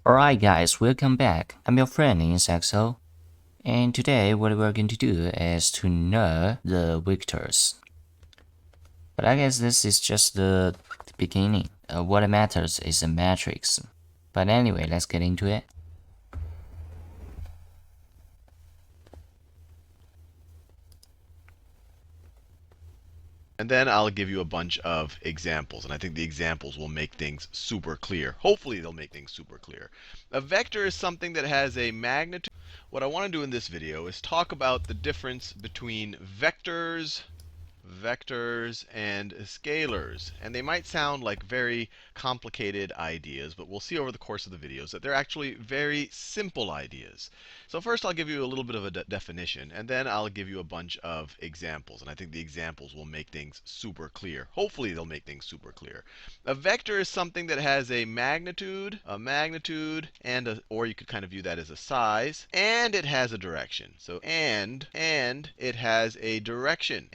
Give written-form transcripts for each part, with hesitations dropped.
Alright guys, welcome back. I'm your friend in Saxo, and today what we're going to do is to know the vectors. But I guess this is just the beginning. What matters is the matrix. But anyway, let's get into it. And then I'll give you a bunch of examples. And I think the examples will make things super clear. Hopefully, they'll make things super clear. A vector is something that has a magnitude. What I want to do in this video is talk about the difference between vectors and scalars. And they might sound like very complicated ideas, but we'll see over the course of the videos that they're actually very simple ideas. So first I'll give you a little bit of a definition, and then I'll give you a bunch of examples. And I think the examples will make things super clear. Hopefully they'll make things super clear. A vector is something that has a magnitude, and or you could kind of view that as a size, and it has a direction. So and it has a direction,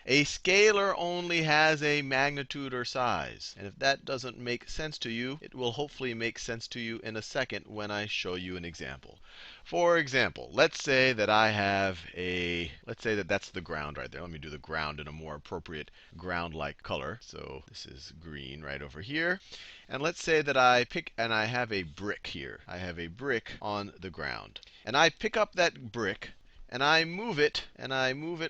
A scalar only has a magnitude or size. And if that doesn't make sense to you, it will hopefully make sense to you in a second when I show you an example. For example, let's say that that's the ground right there. Let me do the ground in a more appropriate ground-like color. So this is green right over here. And let's say that I have a brick here. I have a brick on the ground. And I pick up that brick and I move it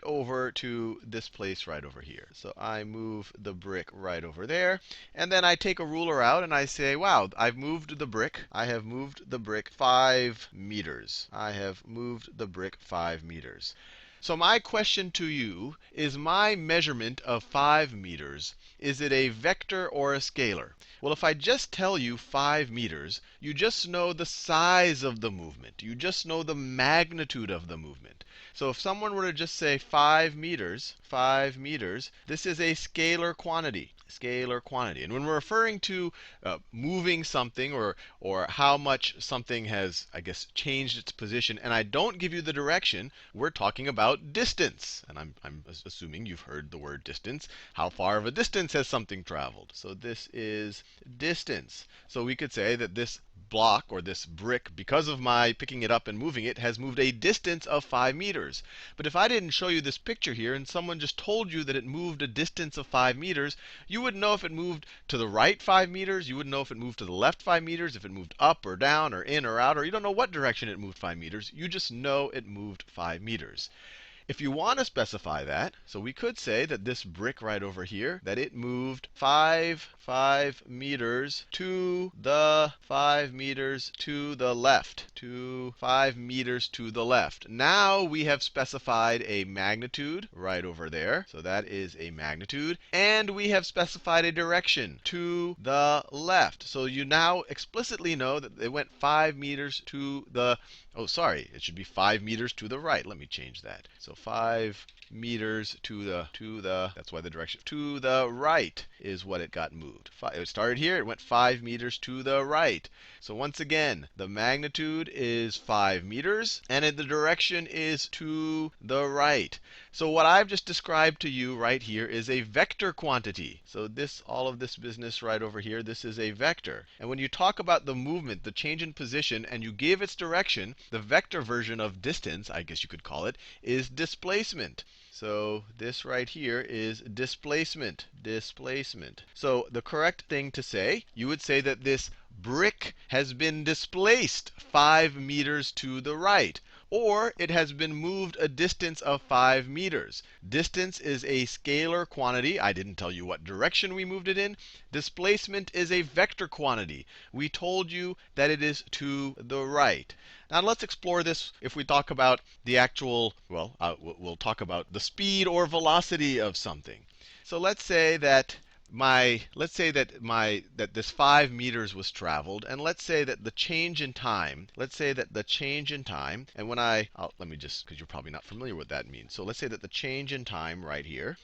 over to this place right over here. So I move the brick right over there. And then I take a ruler out and I say, wow, I've moved the brick. I have moved the brick 5 meters. I have moved the brick 5 meters. So my question to you is, my measurement of 5 meters, is it a vector or a scalar? Well, if I just tell you 5 meters, you just know the size of the movement. You just know the magnitude of the movement. So if someone were to just say 5 meters, this is a scalar quantity. And when we're referring to moving something or how much something has, I guess, changed its position, and I don't give you the direction, we're talking about distance. And I'm assuming you've heard the word distance. How far of a distance has something traveled? So this is distance. So we could say that this block or this brick, because of my picking it up and moving it, has moved a distance of 5 meters. But if I didn't show you this picture here and someone just told you that it moved a distance of 5 meters, you wouldn't know if it moved to the right 5 meters. You wouldn't know if it moved to the left 5 meters, if it moved up or down or in or out, or you don't know what direction it moved 5 meters. You just know it moved 5 meters. If you want to specify that, so we could say that this brick right over here, that it moved 5 meters to the 5 meters to the left. 5 meters to the left. Now we have specified a magnitude right over there. So that is a magnitude. And we have specified a direction to the left. So you now explicitly know that it went 5 meters to the Oh, sorry, it should be 5 meters to the right. Let me change that. So 5 meters to the, that's why the direction, to the right is what it got moved. It started here, it went 5 meters to the right. So once again, the magnitude is 5 meters, and the direction is to the right. So what I've just described to you right here is a vector quantity. So all of this business right over here, this is a vector. And when you talk about the movement, the change in position, and you give its direction, the vector version of distance, I guess you could call it, is displacement. So this right here is displacement. So the correct thing to say, you would say that this brick has been displaced 5 meters to the right. Or it has been moved a distance of 5 meters. Distance is a scalar quantity. I didn't tell you what direction we moved it in. Displacement is a vector quantity. We told you that it is to the right. Now let's explore this if we talk about the actual, we'll talk about the speed or velocity of something. So let's say that this 5 meters was traveled, and let's say that the change in time, and when let me just, because you're probably not familiar with what that means. So let's say that the change in time right here,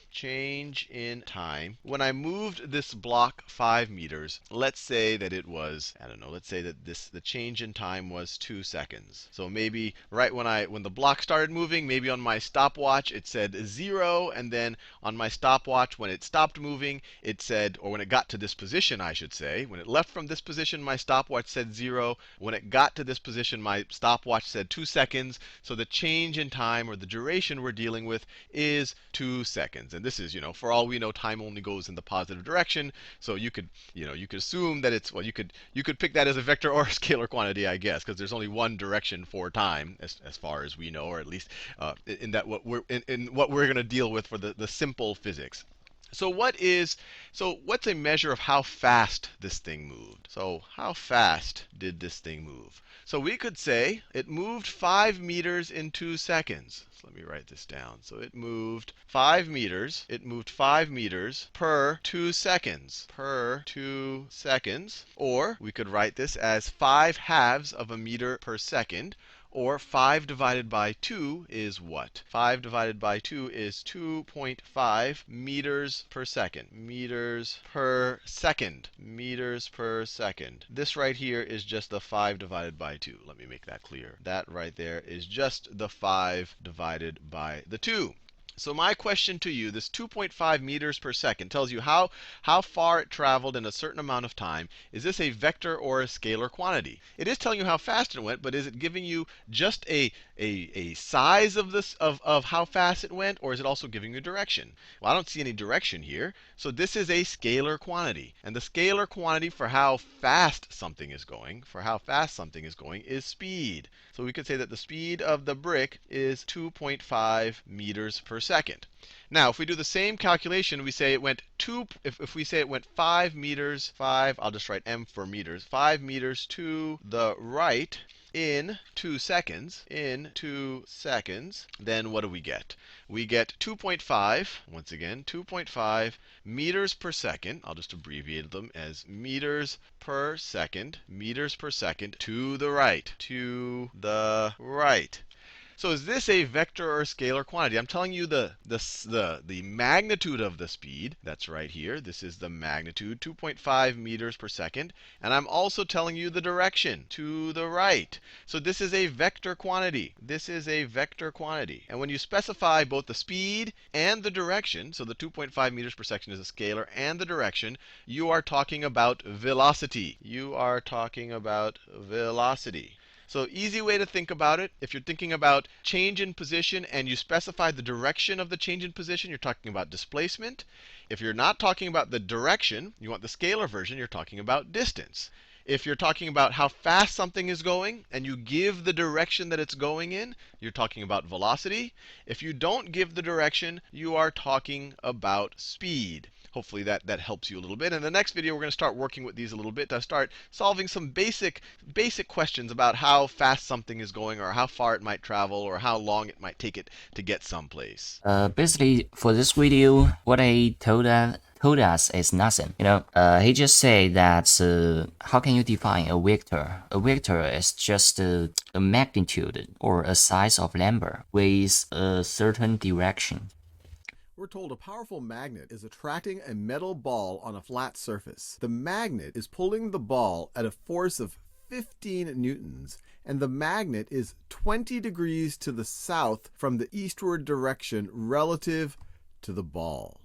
when I moved this block 5 meters, let's say that it was, I don't know, let's say that the change in time was 2 seconds. So maybe right when the block started moving, maybe on my stopwatch it said 0, and then on my stopwatch when it stopped moving, it it said, or when it got to this position, I should say, when it left from this position, my stopwatch said 0. When it got to this position, my stopwatch said 2 seconds. So the change in time, or the duration we're dealing with, is 2 seconds. And this is, for all we know, time only goes in the positive direction. So you could assume that it's, well, you could pick that as a vector or a scalar quantity, I guess, because there's only one direction for time, as far as we know, or at least in what we're going to deal with for the simple physics. So what's a measure of how fast this thing moved? So how fast did this thing move? So we could say it moved 5 meters in 2 seconds. So let me write this down. So it moved 5 meters. It moved 5 meters per 2 seconds. Per 2 seconds. Or we could write this as 5 halves of a meter per second. Or 5 divided by 2 is what? 5 divided by 2 is 2.5 meters per second. Meters per second. Meters per second. This right here is just the 5 divided by 2. Let me make that clear. That right there is just the 5 divided by the 2. So my question to you, this 2.5 meters per second tells you how far it traveled in a certain amount of time. Is this a vector or a scalar quantity? It is telling you how fast it went, but is it giving you just a size of this of how fast it went, or is it also giving you direction? Well, I don't see any direction here. So this is a scalar quantity. And the scalar quantity for how fast something is going, is speed. So we could say that the speed of the brick is 2.5 meters per second. Now, if we do the same calculation, we say it went if we say it went 5 meters, I'll just write m for meters, 5 meters to the right in 2 seconds, then what do we get? We get 2.5, once again, 2.5 meters per second. I'll just abbreviate them as meters per second to the right. So is this a vector or a scalar quantity? I'm telling you the magnitude of the speed. That's right here. This is the magnitude, 2.5 meters per second. And I'm also telling you the direction, to the right. So this is a vector quantity. And when you specify both the speed and the direction, so the 2.5 meters per second is a scalar, and the direction, you are talking about velocity. So easy way to think about it, if you're thinking about change in position and you specify the direction of the change in position, you're talking about displacement. If you're not talking about the direction, you want the scalar version, you're talking about distance. If you're talking about how fast something is going and you give the direction that it's going in, you're talking about velocity. If you don't give the direction, you are talking about speed. Hopefully that helps you a little bit. In the next video, we're going to start working with these a little bit to start solving some basic questions about how fast something is going, or how far it might travel, or how long it might take it to get someplace. Basically, for this video, what he told us is nothing. He just said that how can you define a vector? A vector is just a magnitude or a size of number with a certain direction. We're told a powerful magnet is attracting a metal ball on a flat surface. The magnet is pulling the ball at a force of 15 newtons, and the magnet is 20 degrees to the south from the eastward direction relative to the ball.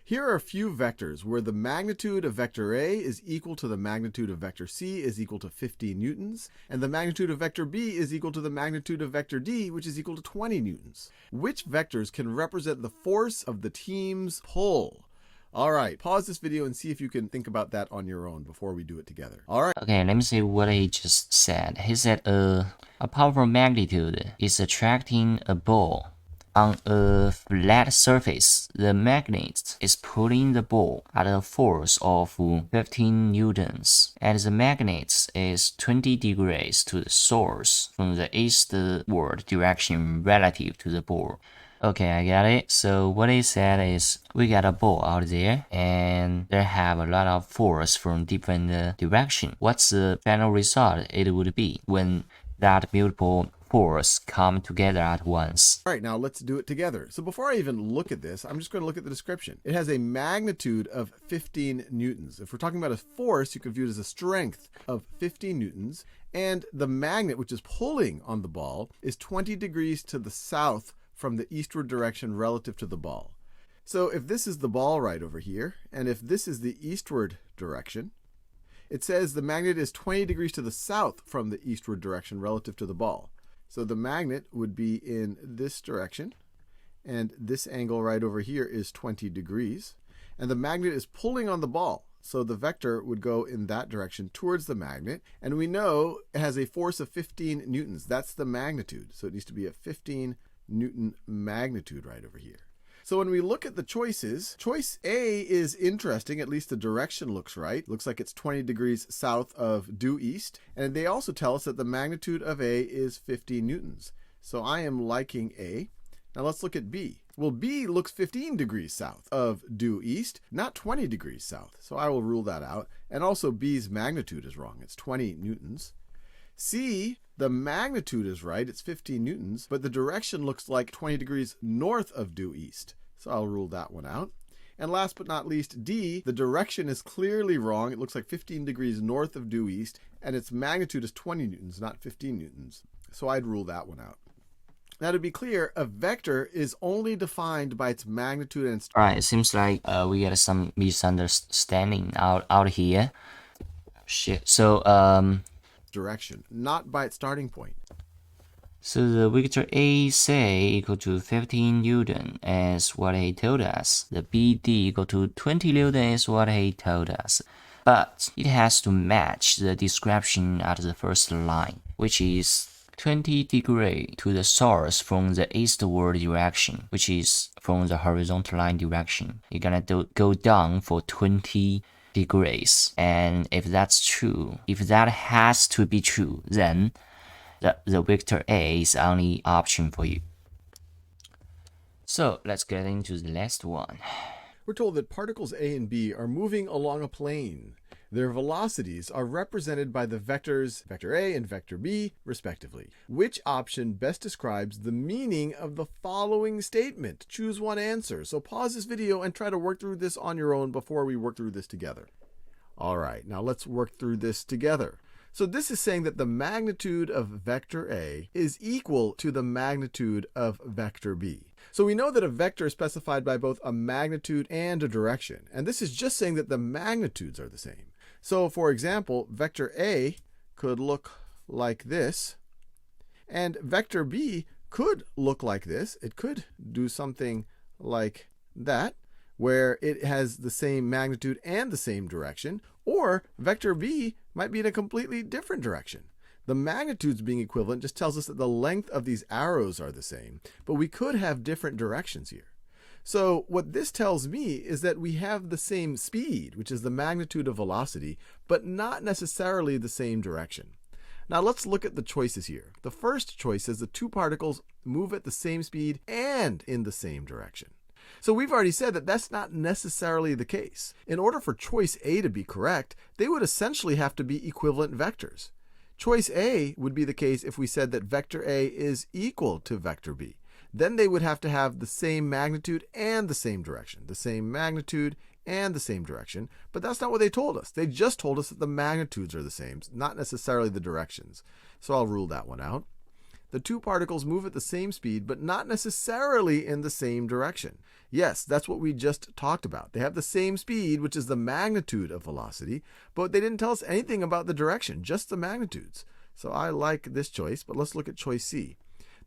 Here are a few vectors where the magnitude of vector A is equal to the magnitude of vector C is equal to 15 newtons, and the magnitude of vector B is equal to the magnitude of vector D, which is equal to 20 newtons. Which vectors can represent the force of the team's pull? All right, pause this video and see if you can think about that on your own before we do it together. All right. Okay, let me see what he just said. He said a powerful magnitude is attracting a ball on a flat surface. The magnet is pulling the ball at a force of 15 newtons, and the magnet is 20 degrees to the source from the eastward direction relative to the ball. Okay, I got it. So what he said is we got a ball out there and they have a lot of force from different direction. What's the final result it would be when that multiple force come together at once? All right, now let's do it together. So before I even look at this, I'm just going to look at the description. It has a magnitude of 15 newtons. If we're talking about a force, you can view it as a strength of 15 newtons. And the magnet, which is pulling on the ball, is 20 degrees to the south from the eastward direction relative to the ball. So if this is the ball right over here, and if this is the eastward direction, it says the magnet is 20 degrees to the south from the eastward direction relative to the ball. So the magnet would be in this direction, and this angle right over here is 20 degrees. And the magnet is pulling on the ball. So the vector would go in that direction towards the magnet. And we know it has a force of 15 newtons. That's the magnitude. So it needs to be a 15 Newton magnitude right over here. So when we look at the choices, choice A is interesting. At least the direction looks right. Looks like it's 20 degrees south of due east. And they also tell us that the magnitude of A is 15 newtons. So I am liking A. Now let's look at B. Well, B looks 15 degrees south of due east, not 20 degrees south. So I will rule that out. And also B's magnitude is wrong. It's 20 newtons. C, the magnitude is right. It's 15 newtons, but the direction looks like 20 degrees north of due east. So I'll rule that one out. And last but not least, D, the direction is clearly wrong. It looks like 15 degrees north of due east, and its magnitude is 20 newtons, not 15 newtons. So I'd rule that one out. Now, to be clear, a vector is only defined by its magnitude and its... All right, it seems like we get some misunderstanding out here. Shit. So, direction, not by its starting point. So the vector AC equal to 15 Newton is what he told us. The BD equal to 20 Newton is what he told us. But it has to match the description at the first line, which is 20 degrees to the source from the eastward direction, which is from the horizontal line direction. You're gonna go down for 20 degrees. And if that's true, if that has to be true, then the vector A is the only option for you. So let's get into the last one. We're told that particles A and B are moving along a plane. Their velocities are represented by the vectors vector A and vector B, respectively. Which option best describes the meaning of the following statement? Choose one answer. So pause this video and try to work through this on your own before we work through this together. All right, now let's work through this together. So this is saying that the magnitude of vector A is equal to the magnitude of vector B. So we know that a vector is specified by both a magnitude and a direction. And this is just saying that the magnitudes are the same. So for example, vector A could look like this, and vector B could look like this. It could do something like that, where it has the same magnitude and the same direction, or vector B might be in a completely different direction. The magnitudes being equivalent just tells us that the length of these arrows are the same, but we could have different directions here. So what this tells me is that we have the same speed, which is the magnitude of velocity, but not necessarily the same direction. Now let's look at the choices here. The first choice says the two particles move at the same speed and in the same direction. So we've already said that that's not necessarily the case. In order for choice A to be correct, they would essentially have to be equivalent vectors. Choice A would be the case if we said that vector A is equal to vector B. Then they would have to have the same magnitude and the same direction. The same magnitude and the same direction. But that's not what they told us. They just told us that the magnitudes are the same, not necessarily the directions. So I'll rule that one out. The two particles move at the same speed, but not necessarily in the same direction. Yes, that's what we just talked about. They have the same speed, which is the magnitude of velocity, but they didn't tell us anything about the direction, just the magnitudes. So I like this choice, but let's look at choice C.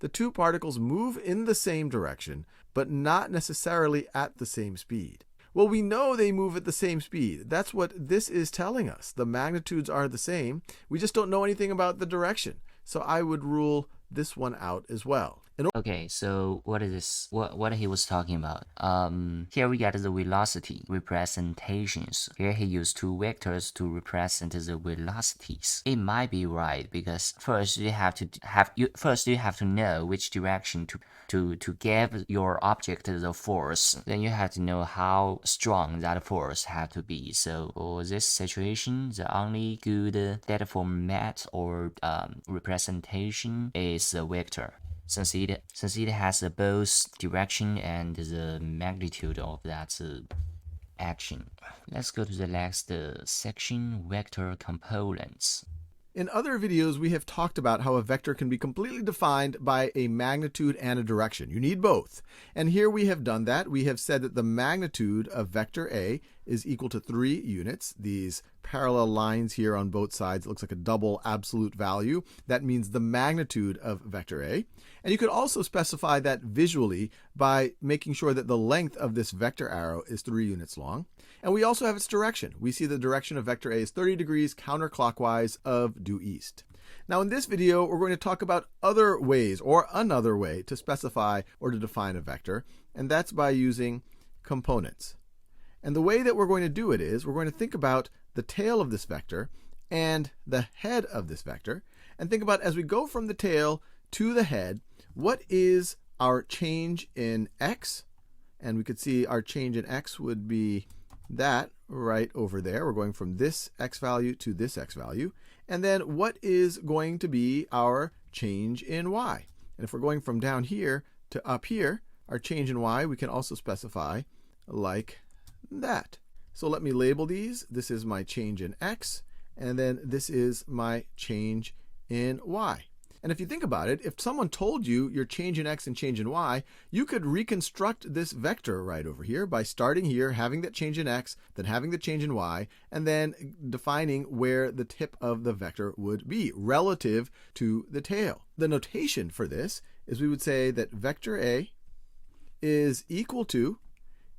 The two particles move in the same direction, but not necessarily at the same speed. Well, we know they move at the same speed. That's what this is telling us. The magnitudes are the same. We just don't know anything about the direction. So I would rule this one out as well. Okay, so what is this? What he was talking about? Here we got the velocity representations. Here he used two vectors to represent the velocities. It might be right because first you have to know which direction to give your object the force. Then you have to know how strong that force have to be. So for this situation, the only good data format or representation is the vector. Since it has both direction and the magnitude of that action. Let's go to the next section, vector components. In other videos, we have talked about how a vector can be completely defined by a magnitude and a direction. You need both. And here we have done that. We have said that the magnitude of vector A is equal to 3 units. These parallel lines here on both sides, it looks like a double absolute value. That means the magnitude of vector A. And you could also specify that visually by making sure that the length of this vector arrow is 3 units long. And we also have its direction. We see the direction of vector A is 30 degrees counterclockwise of due east. Now in this video, we're going to talk about other ways or another way to specify or to define a vector, and that's by using components. And the way that we're going to do it is we're going to think about the tail of this vector and the head of this vector, and think about as we go from the tail to the head, what is our change in x? And we could see our change in x would be that right over there. We're going from this x value to this x value. And then what is going to be our change in y? And if we're going from down here to up here, our change in y we can also specify like that. So let me label these. This is my change in x, and then this is my change in y. And if you think about it, if someone told you your change in x and change in y, you could reconstruct this vector right over here by starting here, having that change in x, then having the change in y, and then defining where the tip of the vector would be relative to the tail. The notation for this is we would say that vector A is equal to,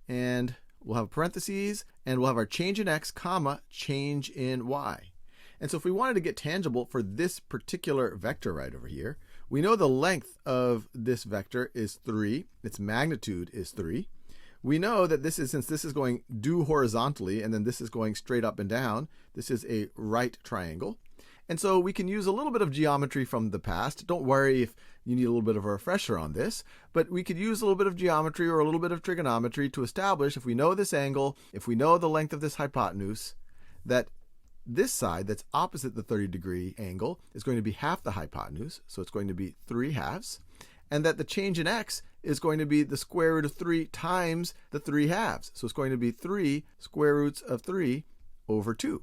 and we'll have parentheses, and we'll have our change in x, comma, change in y. And so if we wanted to get tangible for this particular vector right over here, we know the length of this vector is 3. Its magnitude is 3. We know that this is, since this is going due horizontally and then this is going straight up and down, this is a right triangle. And so we can use a little bit of geometry from the past. Don't worry if you need a little bit of a refresher on this, but we could use a little bit of geometry or a little bit of trigonometry to establish, if we know this angle, if we know the length of this hypotenuse, that this side that's opposite the 30-degree angle is going to be half the hypotenuse, so it's going to be 3 halves, and that the change in x is going to be the square root of 3 times the 3 halves. So it's going to be 3 square roots of 3 over 2.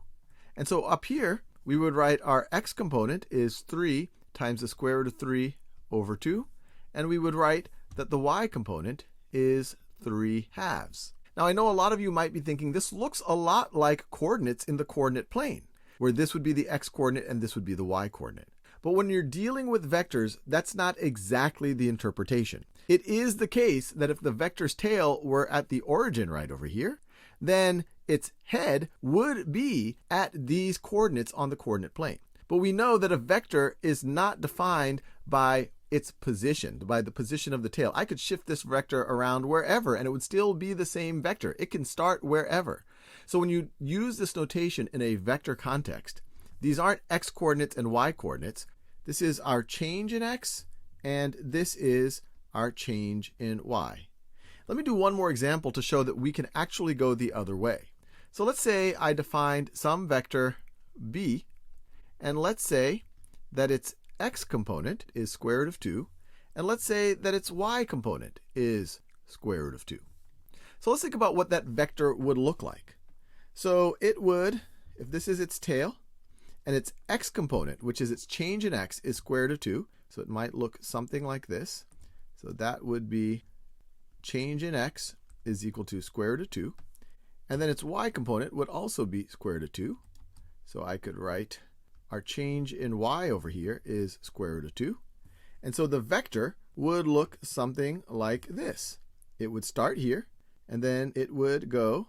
And so up here, we would write our x component is 3 times the square root of 3 over 2, and we would write that the y component is 3 halves. Now I know a lot of you might be thinking this looks a lot like coordinates in the coordinate plane, where this would be the x coordinate and this would be the y coordinate. But when you're dealing with vectors, that's not exactly the interpretation. It is the case that if the vector's tail were at the origin right over here, then its head would be at these coordinates on the coordinate plane. But we know that a vector is not defined by its position, by the position of the tail. I could shift this vector around wherever and it would still be the same vector. It can start wherever. So when you use this notation in a vector context, these aren't x coordinates and y coordinates. This is our change in x and this is our change in y. Let me do one more example to show that we can actually go the other way. So let's say I defined some vector b, and let's say that its x component is square root of 2, and let's say that its y component is square root of 2. So let's think about what that vector would look like. So it would, if this is its tail, and its x component, which is its change in x, is square root of 2, so it might look something like this. So that would be change in x is equal to square root of 2, and then its y component would also be square root of 2. So I could write our change in y over here is square root of 2. And so the vector would look something like this. It would start here, and then it would go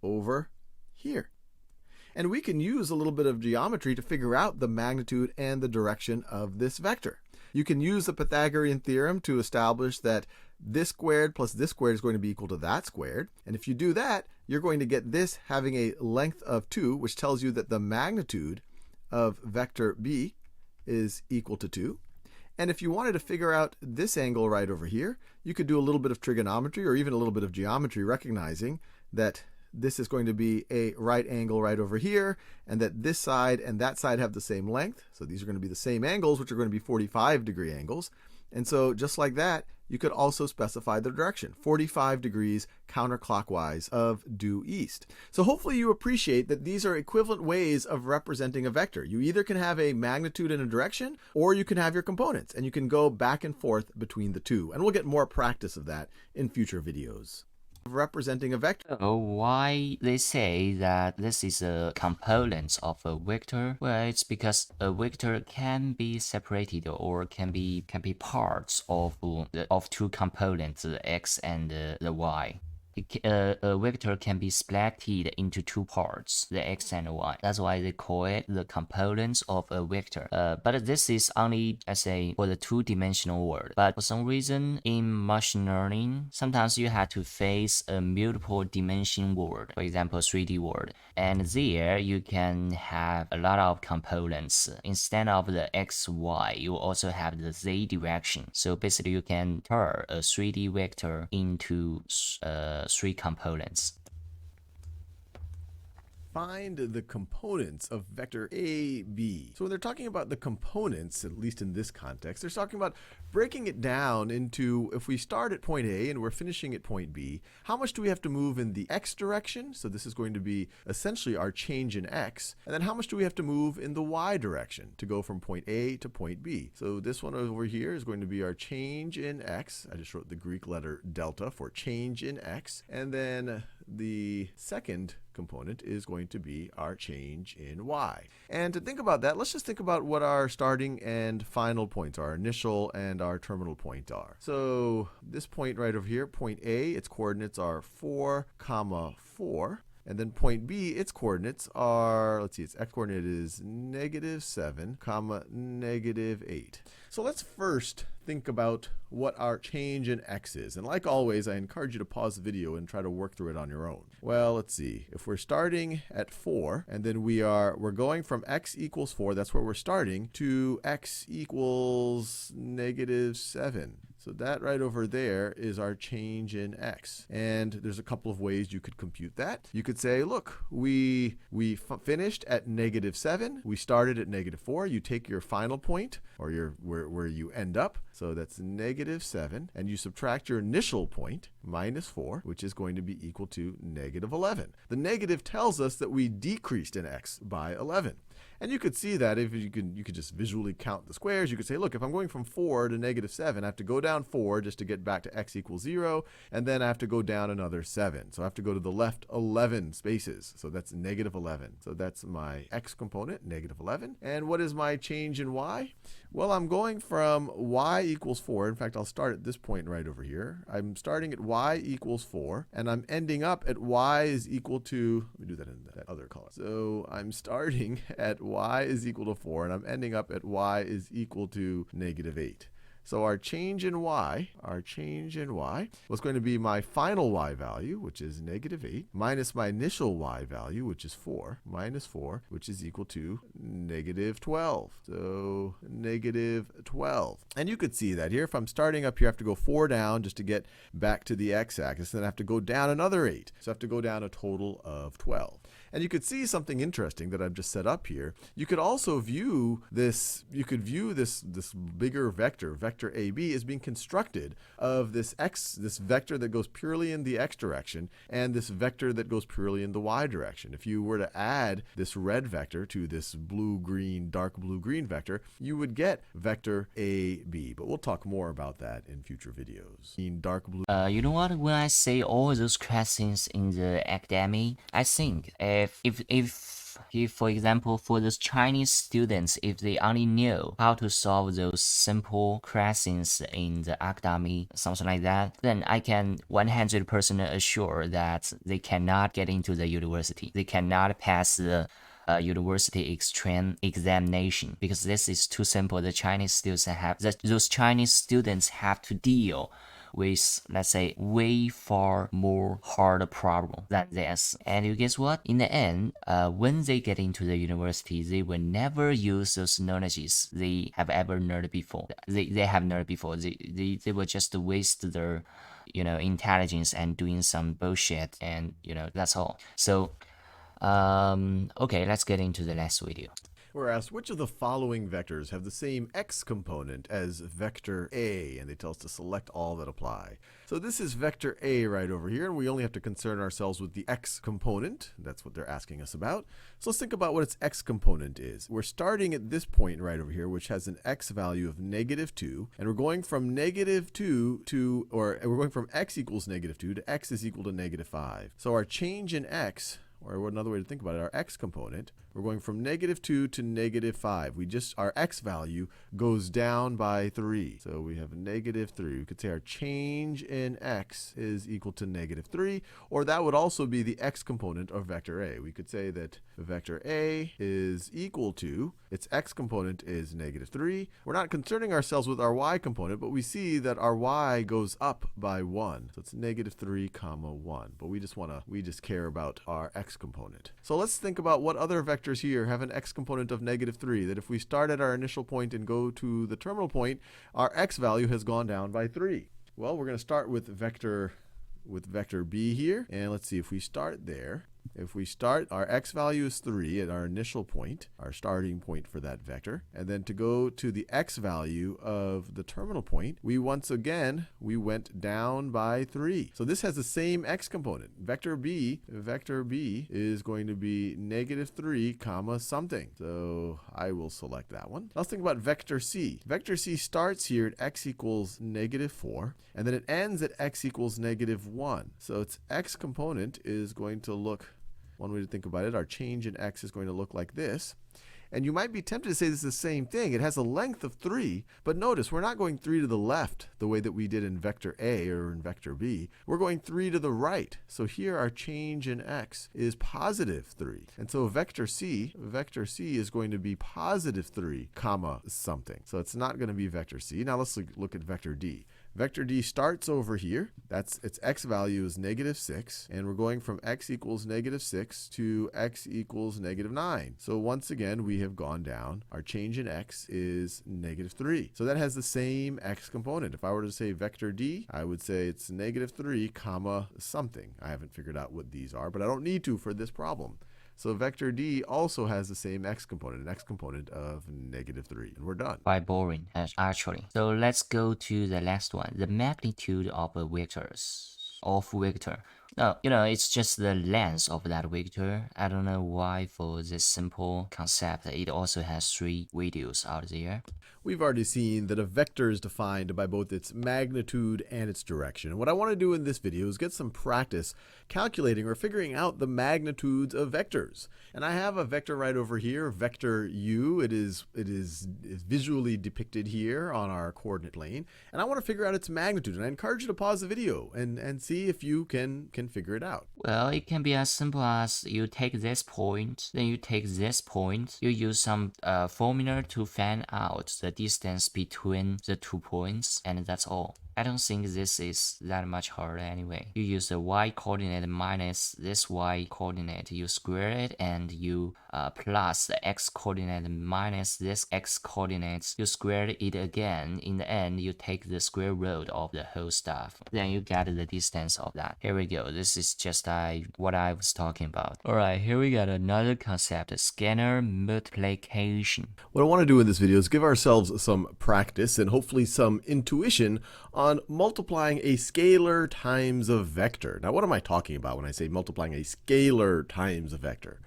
over here. And we can use a little bit of geometry to figure out the magnitude and the direction of this vector. You can use the Pythagorean theorem to establish that this squared plus this squared is going to be equal to that squared. And if you do that, you're going to get this having a length of 2, which tells you that the magnitude of vector b is equal to 2. And if you wanted to figure out this angle right over here, you could do a little bit of trigonometry or even a little bit of geometry, recognizing that this is going to be a right angle right over here, and that this side and that side have the same length. So these are going to be the same angles, which are going to be 45-degree angles. And so just like that, you could also specify the direction, 45 degrees counterclockwise of due east. So hopefully you appreciate that these are equivalent ways of representing a vector. You either can have a magnitude and a direction, or you can have your components, and you can go back and forth between the two. And we'll get more practice of that in future videos. Representing a vector. So why they say that this is a component of a vector? Well, it's because a vector can be separated or can be parts of two components, the x and the y. A vector can be split into two parts, the x and y. That's why they call it the components of a vector. But this is only, I say, for the two-dimensional world. But for some reason, in machine learning, sometimes you have to face a multiple dimension world, for example, 3D world. And there, you can have a lot of components. Instead of the x, y, you also have the z direction. So basically, you can turn a 3D vector into three components. Find the components of vector A, B. So when they're talking about the components, at least in this context, they're talking about breaking it down into, if we start at point A and we're finishing at point B, how much do we have to move in the x direction? So this is going to be essentially our change in x. And then how much do we have to move in the y direction to go from point A to point B? So this one over here is going to be our change in x. I just wrote the Greek letter delta for change in x. And then the second component is going to be our change in y. And to think about that, let's just think about what our starting and final points are, our initial and our terminal point are. So this point right over here, point A, its coordinates are 4, 4. And then point B, its coordinates are, let's see, its x-coordinate is -7, -8. So let's first think about what our change in x is. And like always, I encourage you to pause the video and try to work through it on your own. Well, let's see. If we're starting at 4, and then we're going from x equals 4, that's where we're starting, to x equals -7. So that right over there is our change in x. And there's a couple of ways you could compute that. You could say, look, we finished at -7. We started at -4. You take your final point, or where you end up. So that's -7. And you subtract your initial point, -4, which is going to be equal to -11. The negative tells us that we decreased in x by 11. And you could see that if you could just visually count the squares. You could say, look, if I'm going from 4 to -7, I have to go down 4 just to get back to x equals 0, and then I have to go down another 7. So I have to go to the left 11 spaces. So that's -11. So that's my x component, -11. And what is my change in y? Well, I'm going from y equals 4. In fact, I'll start at this point right over here. I'm starting at y equals 4, and I'm ending up at y is equal to, let me do that in that other color. So I'm starting at y is equal to 4, and I'm ending up at y is equal to -8. So our change in y was going to be my final y value, which is -8, minus my initial y value, which is 4, minus 4, which is equal to -12. So -12. And you could see that here. If I'm starting up here, I have to go 4 down just to get back to the x-axis. Then I have to go down another 8. So I have to go down a total of 12. And you could see something interesting that I've just set up here. You could also view this, this bigger vector AB, as being constructed of this vector that goes purely in the x direction and this vector that goes purely in the y direction. If you were to add this red vector to this blue-green, dark blue-green vector, you would get vector AB. But we'll talk more about that in future videos. In dark blue. You know what? When I say all those questions in the academy, I think if for example, for those Chinese students, if they only knew how to solve those simple questions in the academy, something like that, then I can 100% assure that they cannot get into the university. They cannot pass the university examination, because this is too simple. The Chinese students those Chinese students have to deal with, let's say, way far more hard problem than this. And you guess what? In the end, when they get into the university, they will never use those knowledges they have ever learned before. They have learned before. They will just waste their, intelligence and doing some bullshit, and that's all. So, okay, let's get into the next video. We're asked which of the following vectors have the same x component as vector A, and they tell us to select all that apply. So this is vector A right over here, and we only have to concern ourselves with the x component. That's what they're asking us about. So let's think about what its x component is. We're starting at this point right over here, which has an x value of -2, and we're going from -2 to, or we're going from x equals -2 to x is equal to -5. So our change in x, or another way to think about it, our x component, we're going from -2 to -5. Our x value goes down by 3. So we have -3. We could say our change in x is equal to -3, or that would also be the x component of vector A. We could say that vector A is equal to, its x component is -3. We're not concerning ourselves with our y component, but we see that our y goes up by 1. So it's -3, 1. But we just care about our x component. So let's think about what other vectors here have an x component of -3, that if we start at our initial point and go to the terminal point, our x value has gone down by 3. Well, we're going to start with vector B here, and let's see if we start there. If we start, our x value is 3 at our initial point, our starting point for that vector. And then to go to the x value of the terminal point, we went down by 3. So this has the same x component. Vector B is going to be -3, something. So I will select that one. Now let's think about vector C. Vector C starts here at x equals -4, and then it ends at x equals -1. So its x component is going to look, one way to think about it, our change in x is going to look like this. And you might be tempted to say this is the same thing. It has a length of 3, but notice we're not going 3 to the left the way that we did in vector A or in vector B. We're going 3 to the right. So here our change in x is +3. And so vector C is going to be +3, something. So it's not going to be vector C. Now let's look at vector D. Vector D starts over here. Its x value is -6, and we're going from x equals -6 to x equals -9. So once again, we have gone down. Our change in x is -3. So that has the same x component. If I were to say vector D, I would say it's -3, something. I haven't figured out what these are, but I don't need to for this problem. So vector D also has the same x component, an x component of -3, and we're done. Quite boring, actually. So let's go to the last one, the magnitude of a vector. No, it's just the length of that vector. I don't know why for this simple concept it also has 3 videos out there. We've already seen that a vector is defined by both its magnitude and its direction. And what I want to do in this video is get some practice calculating or figuring out the magnitudes of vectors. And I have a vector right over here, vector u. It is visually depicted here on our coordinate plane. And I want to figure out its magnitude. And I encourage you to pause the video and see if you can figure it out. Well, it can be as simple as you take this point, then you take this point, you use some formula to find out the distance between the 2 points, and that's all. I don't think this is that much harder anyway. You use the y coordinate minus this y coordinate, you square it, and you plus the x coordinate minus this x coordinates, you square it again. In the end, you take the square root of the whole stuff. Then you get the distance of that. Here we go. This is just what I was talking about. Alright, here we got another concept, scalar multiplication. What I want to do in this video is give ourselves some practice and hopefully some intuition on multiplying a scalar times a vector. Now, what am I talking about when I say multiplying a scalar times a vector?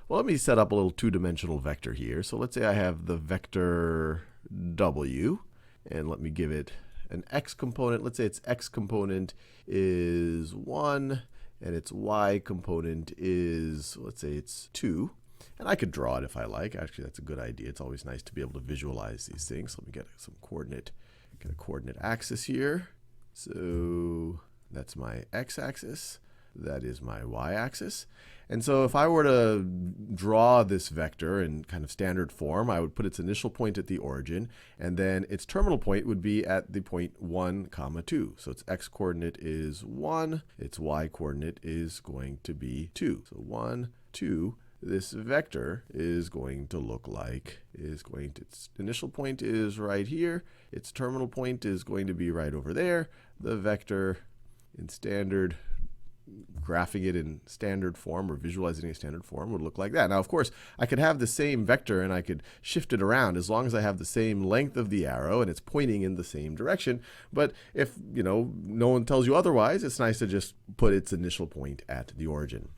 Well, let me set up a little two-dimensional vector here. So let's say I have the vector w, and let me give it an x component. Let's say its x component is 1, and its y component is, let's say it's 2. And I could draw it if I like. Actually, that's a good idea. It's always nice to be able to visualize these things. Let me get some coordinate. Get a coordinate axis here. So that's my x-axis. That is my y-axis. And so if I were to draw this vector in kind of standard form, I would put its initial point at the origin, and then its terminal point would be at the point 1, 2. So its x-coordinate is 1. Its y-coordinate is going to be 2. So 1, 2. This vector is going to look like, its initial point is right here, its terminal point is going to be right over there. The vector in standard graphing it in standard form or visualizing it in standard form would look like that. Now, of course, I could have the same vector and I could shift it around as long as I have the same length of the arrow and it's pointing in the same direction. But if, no one tells you otherwise, it's nice to just put its initial point at the origin.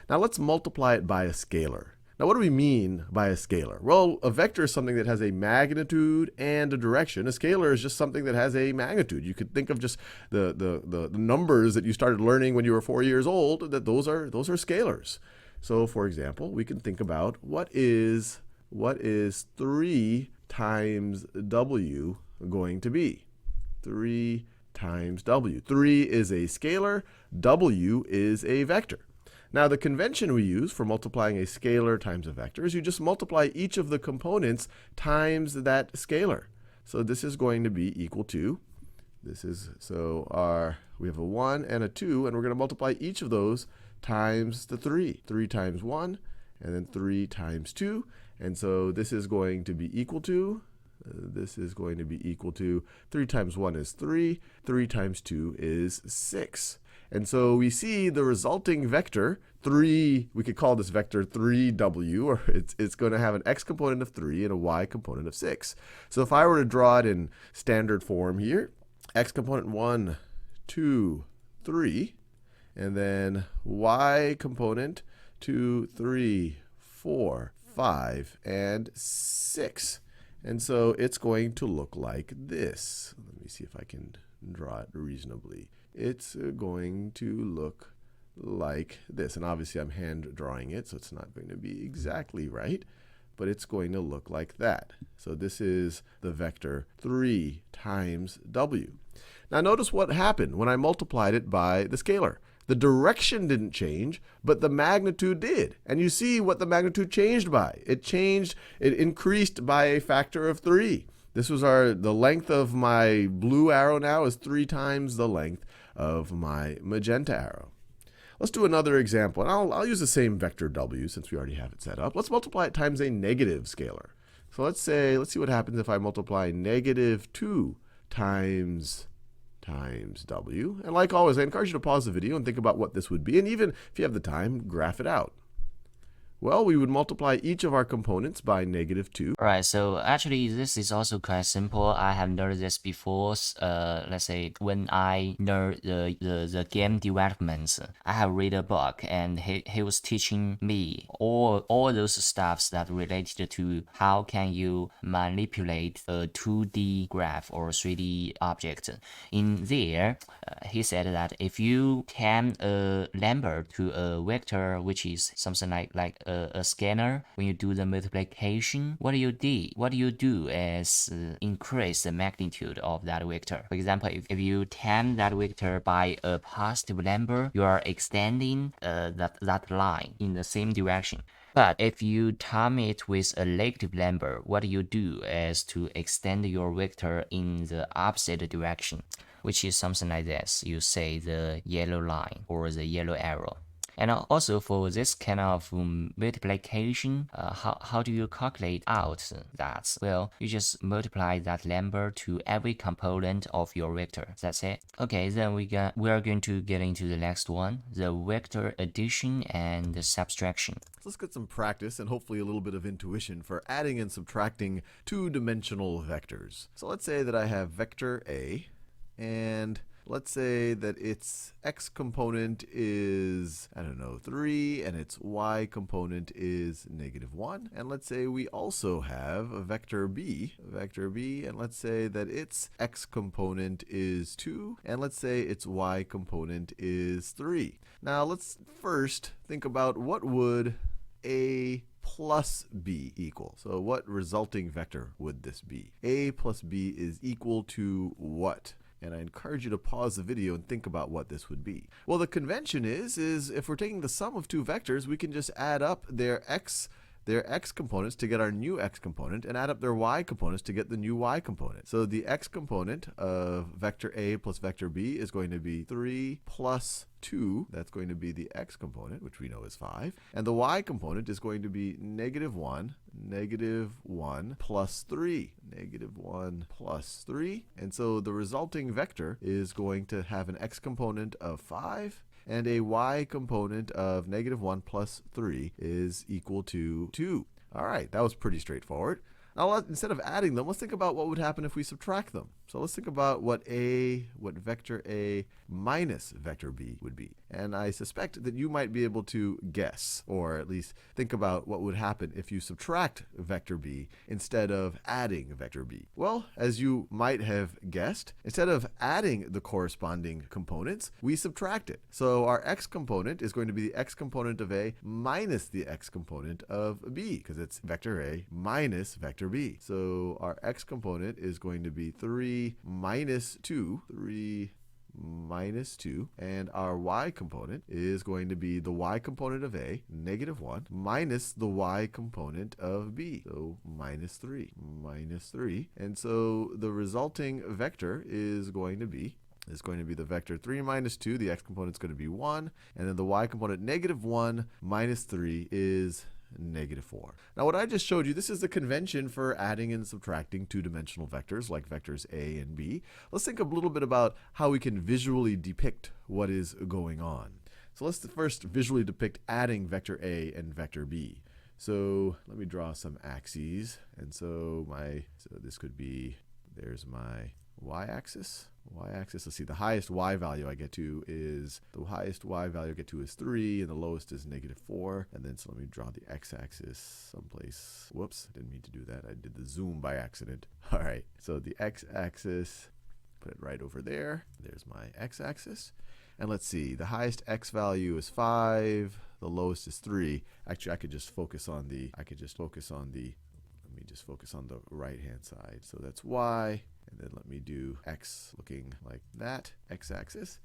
Now, let's multiply it by a scalar. Now, what do we mean by a scalar? Well, a vector is something that has a magnitude and a direction. A scalar is just something that has a magnitude. You could think of just the numbers that you started learning when you were 4 years old, that those are scalars. So, for example, we can think about what is 3 times w going to be? 3 times w. 3 is a scalar, w is a vector. Now, the convention we use for multiplying a scalar times a vector is you just multiply each of the components times that scalar. So this is going to be equal to, we have a 1 and a 2, and we're going to multiply each of those times the 3. 3 times 1, and then 3 times 2. And so this is going to be equal to, 3 times 1 is 3, 3 times 2 is 6. And so we see the resulting vector, 3, we could call this vector 3w, or it's going to have an x component of 3 and a y component of 6. So if I were to draw it in standard form here, x component 1, 2, 3, and then y component 2, 3, 4, 5, and 6. And so it's going to look like this. Let me see if I can draw it reasonably. It's going to look like this. And obviously I'm hand drawing it, so it's not going to be exactly right, but it's going to look like that. So this is the vector 3 times w. Now notice what happened when I multiplied it by the scalar. The direction didn't change, but the magnitude did. And you see what the magnitude changed by. It increased by a factor of 3. This was the length of my blue arrow now is 3 times the length of my magenta arrow. Let's do another example, and I'll use the same vector w since we already have it set up. Let's multiply it times a negative scalar. So let's see what happens if I multiply negative 2 times w. And like always, I encourage you to pause the video and think about what this would be, and even if you have the time, graph it out. Well, we would multiply each of our components by negative 2. Right, so actually this is also quite simple. I have learned this before. Let's say when I learned the game development, I have read a book and he was teaching me all those stuffs that related to how can you manipulate a 2D graph or 3D object. In there, he said that if you turn a number to a vector, which is something like a scalar, when you do the multiplication, what do you do is increase the magnitude of that vector. For example, if you turn that vector by a positive number, you are extending that line in the same direction. But if you term it with a negative number, what you do is to extend your vector in the opposite direction, which is something like this. You say the yellow line or the yellow arrow. And also for this kind of multiplication, how do you calculate out that? Well, you just multiply that number to every component of your vector. That's it. Okay, then we are going to get into the next one, the vector addition and the subtraction. Let's get some practice and hopefully a little bit of intuition for adding and subtracting two-dimensional vectors. So let's say that I have vector A, and let's say that its x component is, 3, and its y component is -1. And let's say we also have a vector B, and let's say that its x component is 2, and let's say its y component is 3. Now let's first think about what would A plus B equal. So what resulting vector would this be? A plus B is equal to what? And I encourage you to pause the video and think about what this would be. Well, the convention is if we're taking the sum of two vectors, we can just add up their x components to get our new x component, and add up their y components to get the new y component. So the x component of vector A plus vector B is going to be 3 plus 2. That's going to be the x component, which we know is 5. And the y component is going to be -1 plus 3. -1 plus 3. And so the resulting vector is going to have an x component of 5 and a y component of -1 plus 3 is equal to 2. All right, that was pretty straightforward. Now, instead of adding them, let's think about what would happen if we subtract them. So let's think about what vector A minus vector B would be. And I suspect that you might be able to guess, or at least think about what would happen if you subtract vector B instead of adding vector B. Well, as you might have guessed, instead of adding the corresponding components, we subtract it. So our x component is going to be the x component of A minus the x component of B, because it's vector A minus vector B. So our x component is going to be 3 minus 2, and our y component is going to be the y component of A, -1, minus the y component of B, so minus 3. And so the resulting vector is going to be the vector 3 minus 2, the x component is going to be 1, and then the y component -1 minus 3 is -4. Now, what I just showed you, this is the convention for adding and subtracting two-dimensional vectors like vectors A and B. Let's think a little bit about how we can visually depict what is going on. So let's first visually depict adding vector A and vector B. So let me draw some axes. And so this could be, there's my y-axis. Let's see, the highest y value I get to is 3, and the lowest is -4. And then so let me draw the x-axis someplace. Whoops, didn't mean to do that. I did the zoom by accident. All right, so the x-axis, put it right over there. There's my x-axis. And let's see, the highest x value is 5, the lowest is 3. Actually, I could just focus on the right-hand side. So that's y. And then let me do x looking like that, x-axis.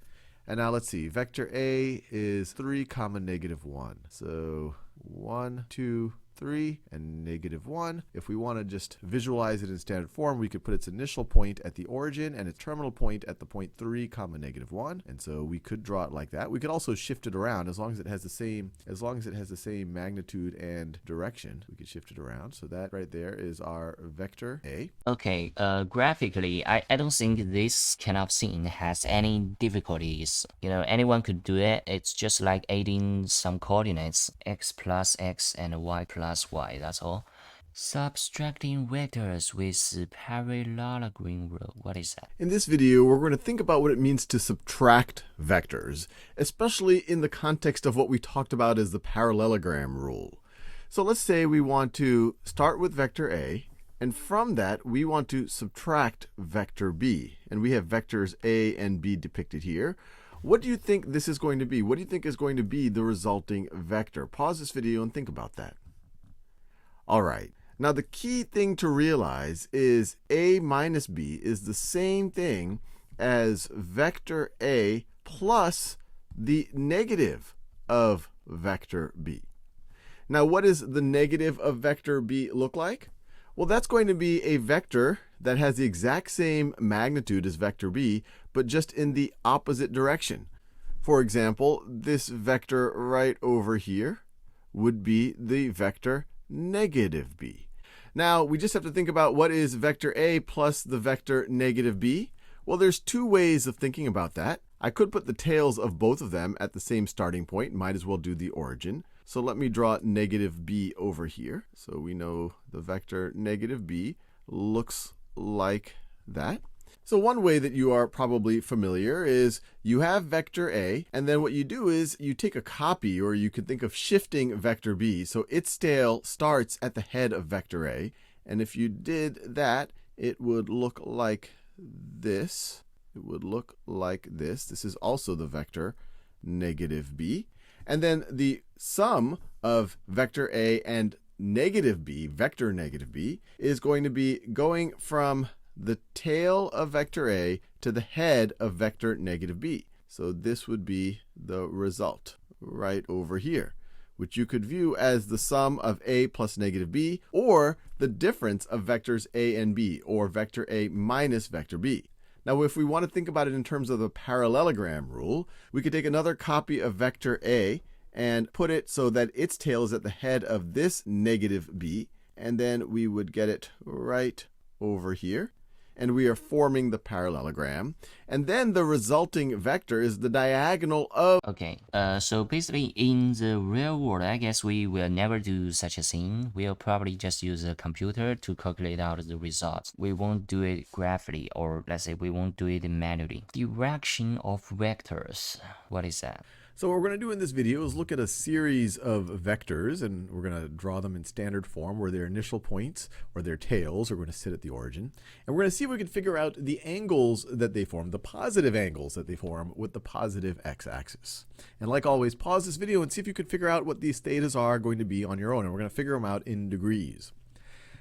And now let's see, vector A is 3, -1. So 1, 2, 3, and -1. If we want to just visualize it in standard form, we could put its initial point at the origin and its terminal point at the point 3, -1. And so we could draw it like that. We could also shift it around as long as it has the same magnitude and direction. We could shift it around. So that right there is our vector A. Okay, graphically, I don't think this kind of scene has any difficulties. Anyone could do it. It's just like adding some coordinates, x plus x and y plus y, that's all. Subtracting vectors with parallelogram rule. What is that? In this video, we're going to think about what it means to subtract vectors, especially in the context of what we talked about as the parallelogram rule. So let's say we want to start with vector A, and from that, we want to subtract vector B. And we have vectors A and B depicted here. What do you think this is going to be? What do you think is going to be the resulting vector? Pause this video and think about that. All right. Now, the key thing to realize is A minus B is the same thing as vector A plus the negative of vector B. Now, what does the negative of vector B look like? Well, that's going to be a vector that has the exact same magnitude as vector B, but just in the opposite direction. For example, this vector right over here would be the vector negative B. Now, we just have to think about what is vector A plus the vector negative B. Well, there's two ways of thinking about that. I could put the tails of both of them at the same starting point. Might as well do the origin. So let me draw negative B over here. So we know the vector negative B looks like that. So one way that you are probably familiar is you have vector A, and then what you do is you take a copy, or you could think of shifting vector B. So its tail starts at the head of vector A, and if you did that, it would look like this. This is also the vector negative B. And then the sum of vector A and negative B, vector negative B, is going to be going from the tail of vector A to the head of vector negative B. So this would be the result right over here, which you could view as the sum of A plus negative B, or the difference of vectors A and B, or vector A minus vector B. Now, if we want to think about it in terms of the parallelogram rule, we could take another copy of vector A and put it so that its tail is at the head of this negative B, and then we would get it right over here. and we are forming the parallelogram. And then the resulting vector is the diagonal of... Okay, so basically in the real world, I guess we will never do such a thing. We'll probably just use a computer to calculate out the results. We won't do it graphically, or let's say we won't do it manually. Direction of vectors, what is that? So what we're going to do in this video is look at a series of vectors, and we're going to draw them in standard form where their initial points or their tails are going to sit at the origin. And we're going to see if we can figure out the angles that they form, the positive angles that they form with the positive x-axis. And like always, pause this video and see if you can figure out what these thetas are going to be on your own. And we're going to figure them out in degrees.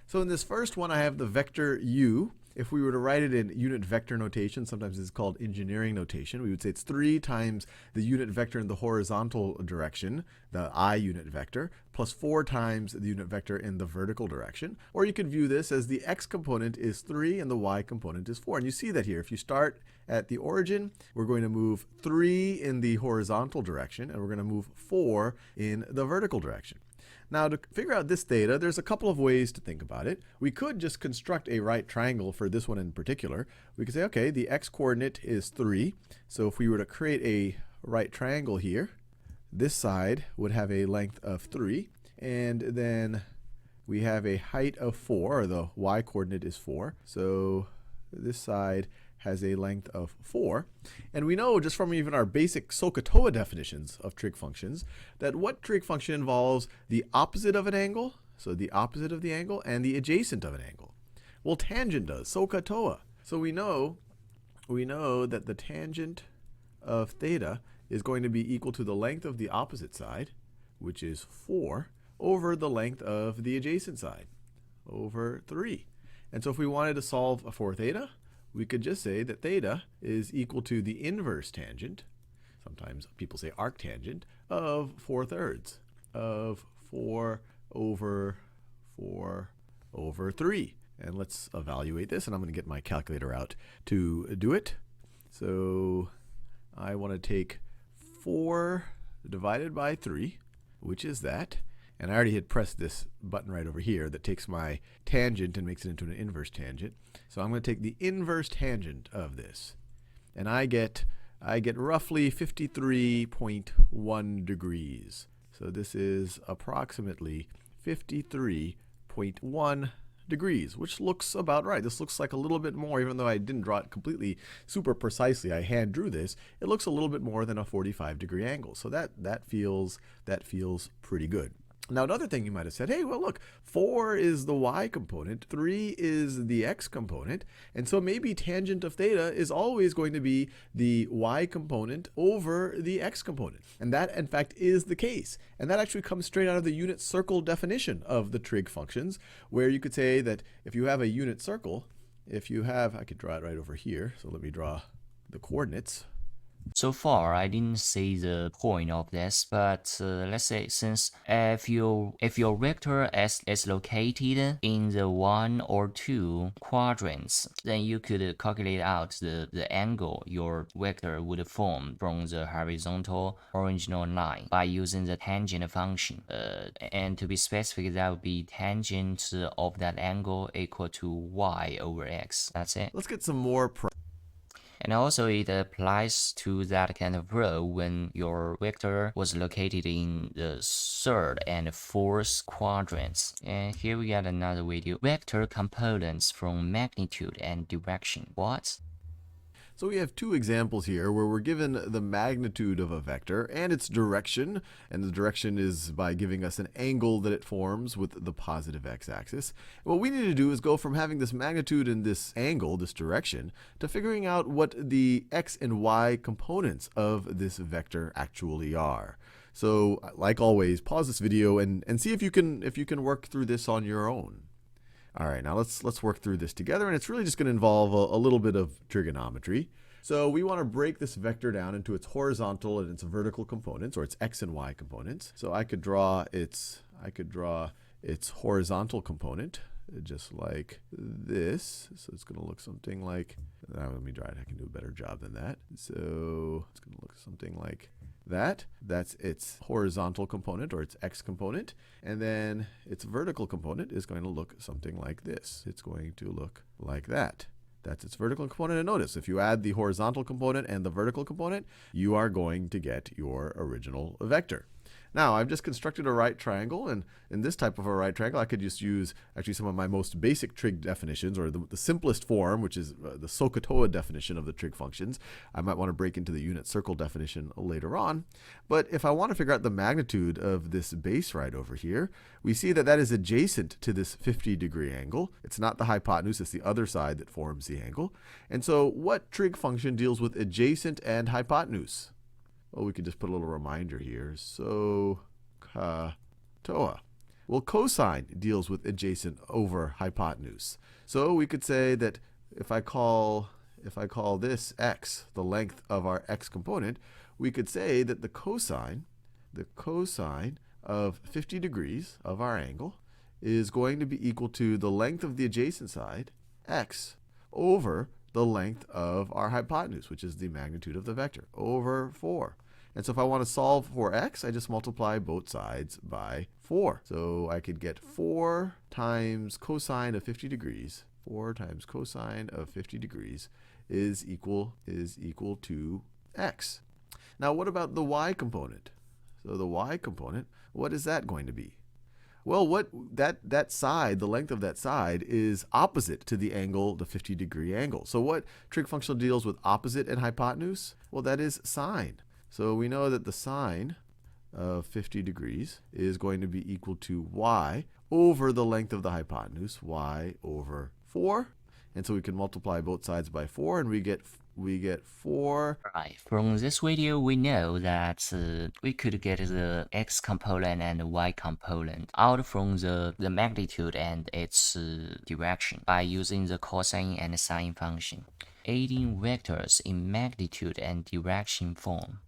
So in this first one, I have the vector u. If we were to write it in unit vector notation, sometimes it's called engineering notation, we would say it's 3 times the unit vector in the horizontal direction, the I unit vector, plus 4 times the unit vector in the vertical direction. Or you could view this as the x component is 3 and the y component is 4. And you see that here. If you start at the origin, we're going to move 3 in the horizontal direction, and we're going to move 4 in the vertical direction. Now, to figure out this theta, there's a couple of ways to think about it. We could just construct a right triangle for this one in particular. We could say, okay, the x-coordinate is 3. So if we were to create a right triangle here, this side would have a length of 3. And then we have a height of 4, or the y-coordinate is 4. So this side has a length of 4. And we know just from even our basic SOHCAHTOA definitions of trig functions that what trig function involves the opposite of an angle, so the opposite of the angle, and the adjacent of an angle. Well, tangent does, SOHCAHTOA. So we know that the tangent of theta is going to be equal to the length of the opposite side, which is 4, over the length of the adjacent side, over 3. And so if we wanted to solve for theta, we could just say that theta is equal to the inverse tangent, sometimes people say arctangent, of 4/3 of 4 over 3. And let's evaluate this, and I'm going to get my calculator out to do it. So I want to take 4 divided by 3, which is that. And I already had pressed this button right over here that takes my tangent and makes it into an inverse tangent. So I'm going to take the inverse tangent of this. And I get roughly 53.1 degrees. So this is approximately 53.1 degrees, which looks about right. This looks like a little bit more, even though I didn't draw it completely super precisely. I hand drew this. It looks a little bit more than a 45-degree angle. So that feels pretty good. Now, another thing you might have said, hey, well, look, 4 is the y component, 3 is the x component, and so maybe tangent of theta is always going to be the y component over the x component. And that, in fact, is the case. And that actually comes straight out of the unit circle definition of the trig functions, where you could say that if you have a unit circle, I could draw it right over here, so let me draw the coordinates. So far, I didn't see the point of this, but let's say since if your vector is located in the 1 or 2 quadrants, then you could calculate out the angle your vector would form from the horizontal original line by using the tangent function. And to be specific, that would be tangent of that angle equal to y over x. That's it. Let's get some more And also it applies to that kind of row when your vector was located in the 3rd and 4th quadrants. And here we got another video. Vector components from magnitude and direction. What? So we have 2 examples here where we're given the magnitude of a vector and its direction, and the direction is by giving us an angle that it forms with the positive x-axis. What we need to do is go from having this magnitude and this angle, this direction, to figuring out what the x and y components of this vector actually are. So, like always, pause this video and see if you can work through this on your own. All right, now let's work through this together, and it's really just going to involve a little bit of trigonometry. So we want to break this vector down into its horizontal and its vertical components, or its x and y components. So I could draw its horizontal component just like this. So it's going to look something like, let me draw it. I can do a better job than that. So it's going to look something like that. That's its horizontal component, or its x component. And then its vertical component is going to look something like this. It's going to look like that. That's its vertical component. And notice, if you add the horizontal component and the vertical component, you are going to get your original vector. Now, I've just constructed a right triangle, and in this type of a right triangle, I could just use actually some of my most basic trig definitions, or the simplest form, which is the SOHCAHTOA definition of the trig functions. I might want to break into the unit circle definition later on. But if I want to figure out the magnitude of this base right over here, we see that that is adjacent to this 50-degree angle. It's not the hypotenuse, it's the other side that forms the angle. And so what trig function deals with adjacent and hypotenuse? Well, we could just put a little reminder here. SOHCAHTOA. Well, cosine deals with adjacent over hypotenuse. So we could say that if I call this x, the length of our x component, we could say that the cosine of 50 degrees of our angle is going to be equal to the length of the adjacent side, x, over the length of our hypotenuse, which is the magnitude of the vector, over 4. And so if I want to solve for x, I just multiply both sides by 4. So I could get 4 times cosine of 50 degrees. 4 times cosine of 50 degrees is equal to x. Now what about the y component? So the y component, what is that going to be? Well, that side, the length of that side, is opposite to the angle, the 50-degree angle. So what trig function deals with opposite and hypotenuse? Well, that is sine. So we know that the sine of 50 degrees is going to be equal to y over the length of the hypotenuse, y over 4. And so we can multiply both sides by 4, and we get 4. Right. From this video, we know that we could get the x component and the y component out from the magnitude and its direction by using the cosine and sine function, adding vectors in magnitude and direction form.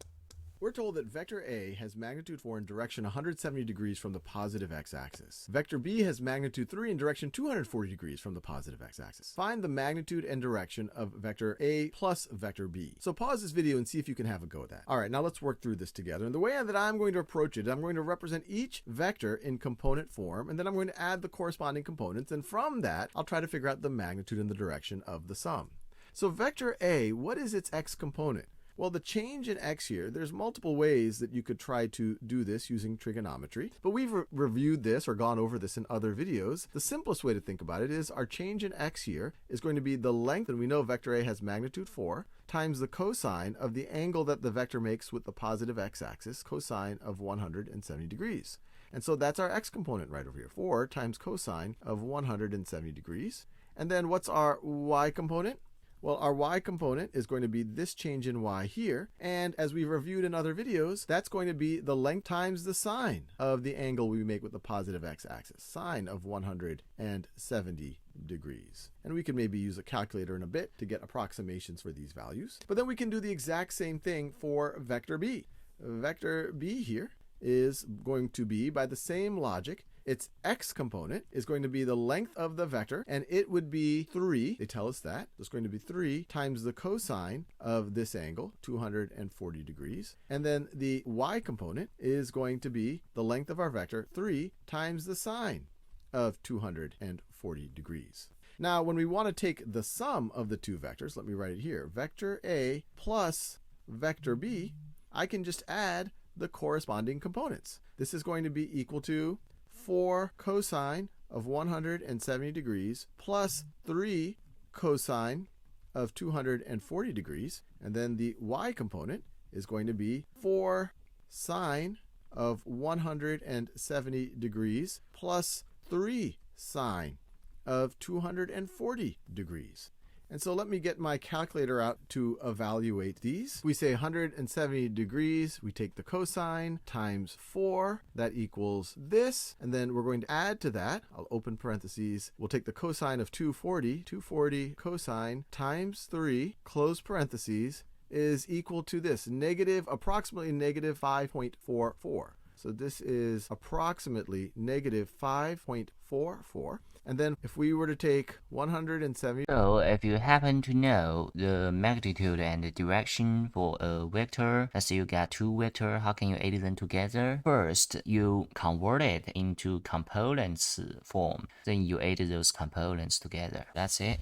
We're told that vector A has magnitude 4 in direction 170 degrees from the positive x-axis. Vector B has magnitude 3 in direction 240 degrees from the positive x-axis. Find the magnitude and direction of vector A plus vector B. So pause this video and see if you can have a go at that. All right, now let's work through this together. And the way that I'm going to approach it, I'm going to represent each vector in component form, and then I'm going to add the corresponding components. And from that, I'll try to figure out the magnitude and the direction of the sum. So vector A, what is its x component? Well, the change in x here, there's multiple ways that you could try to do this using trigonometry, but we've reviewed this or gone over this in other videos. The simplest way to think about it is our change in x here is going to be the length, and we know vector A has magnitude 4, times the cosine of the angle that the vector makes with the positive x-axis, cosine of 170 degrees. And so that's our x component right over here, 4 times cosine of 170 degrees. And then what's our y component? Well, our y component is going to be this change in y here, and as we've reviewed in other videos, that's going to be the length times the sine of the angle we make with the positive x-axis, sine of 170 degrees. And we can maybe use a calculator in a bit to get approximations for these values. But then we can do the exact same thing for vector b. Vector b here is going to be, by the same logic, its x component is going to be the length of the vector, and it would be 3. They tell us that. It's going to be 3 times the cosine of this angle, 240 degrees. And then the y component is going to be the length of our vector, 3 times the sine of 240 degrees. Now, when we want to take the sum of the two vectors, let me write it here. Vector A plus vector B, I can just add the corresponding components. This is going to be equal to 4 cosine of 170 degrees plus 3 cosine of 240 degrees. And then the y component is going to be 4 sine of 170 degrees plus 3 sine of 240 degrees. And so let me get my calculator out to evaluate these. We say 170 degrees, we take the cosine times 4, that equals this. And then we're going to add to that, I'll open parentheses, we'll take the cosine of 240 cosine times 3, close parentheses, is equal to this, approximately negative 5.44. So this is approximately negative 5.44. And then if we were to take 170... So if you happen to know the magnitude and the direction for a vector, let's say you got two vectors, how can you add them together? First, you convert it into components form. Then you add those components together. That's it.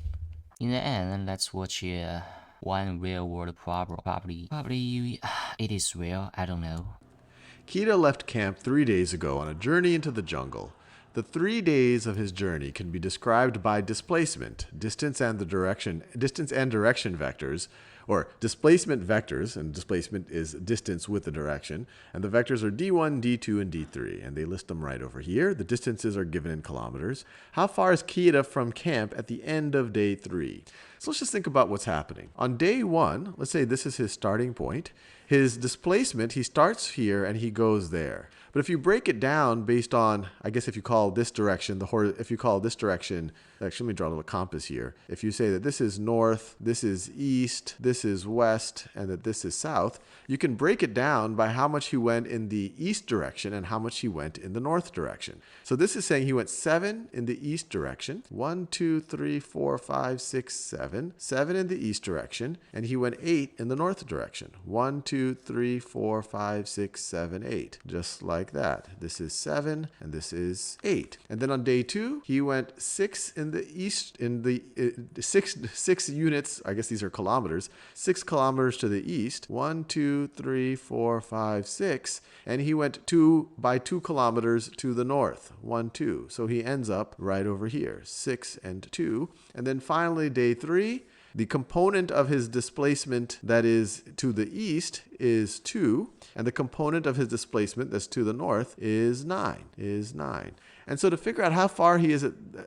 in the end, let's watch one real-world problem. Probably it is real. I don't know. Kita left camp 3 days ago on a journey into the jungle. The 3 days of his journey can be described by displacement, distance and direction vectors, or displacement vectors, and displacement is distance with the direction, and the vectors are d1, d2, and d3, and they list them right over here. The distances are given in kilometers. How far is Kita from camp at the end of day 3? So let's just think about what's happening. On day 1, let's say this is his starting point. His displacement, he starts here and he goes there. But if you break it down based on, I guess if you call this direction, actually let me draw a little compass here. If you say that this is north, this is east, this is west, and that this is south, you can break it down by how much he went in the east direction and how much he went in the north direction. So this is saying he went 7 in the east direction, 1, 2, 3, 4, 5, 6, 7, 7 in the east direction, and he went 8 in the north direction, 1, 2, 3, 4, 5, 6, 7, 8, just like that. This is 7 and this is 8. And then on day 2, he went 6 in the east, six units, I guess these are kilometers, 6 kilometers to the east, 1, 2, 3, 4, 5, 6, and he went 2 by 2 kilometers to the north, 1, 2. So he ends up right over here, 6 and 2. And then finally, day 3, the component of his displacement that is to the east is 2, and the component of his displacement that's to the north is 9. And so to figure out how far he is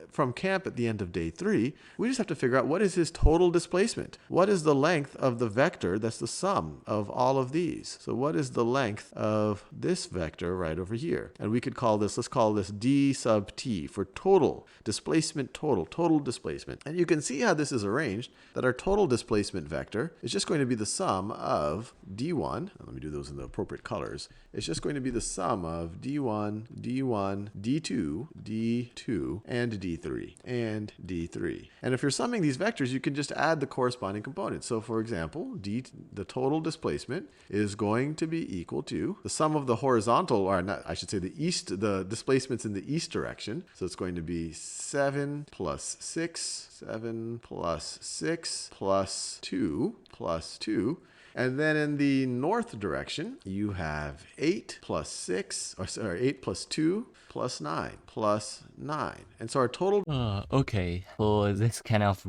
from camp at the end of day 3, we just have to figure out what is his total displacement. What is the length of the vector that's the sum of all of these? So what is the length of this vector right over here? And we could call this, let's call this d sub t for total displacement, total displacement. And you can see how this is arranged, that our total displacement vector is just going to be the sum of d1, let me do those in the appropriate colors, it's just going to be the sum of d1, d2, d2, and d3. And if you're summing these vectors, you can just add the corresponding components. So for example, the total displacement is going to be equal to the sum of the horizontal, or not, I should say the displacements in the east direction. So it's going to be 7 plus 6, 7 plus 6 plus 2 plus 2. And then in the north direction, you have 8 plus 6, or sorry, 8 plus 2 plus 9 plus 9. And so our total... Okay, for this kind of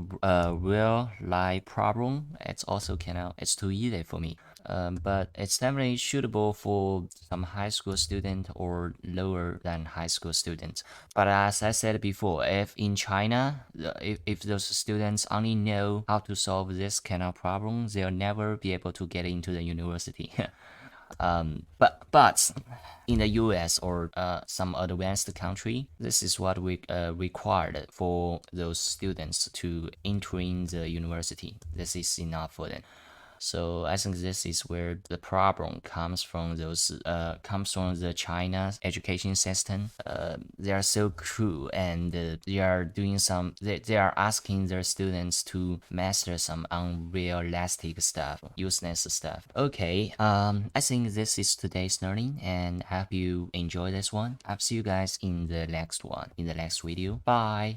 real life problem, it's also it's too easy for me. But it's definitely suitable for some high school student or lower than high school students. But as I said before, if in China, if those students only know how to solve this kind of problem, they'll never be able to get into the university. But in the US or some advanced country, this is what we required for those students to entering the university. This is enough for them. So I think this is where the problem comes from. Comes from the China's education system. They are so cruel, and they are doing they are asking their students to master some unrealistic stuff, useless stuff. Okay, I think this is today's learning, and I hope you enjoy this one. I'll see you guys in the next one, in the next video. Bye.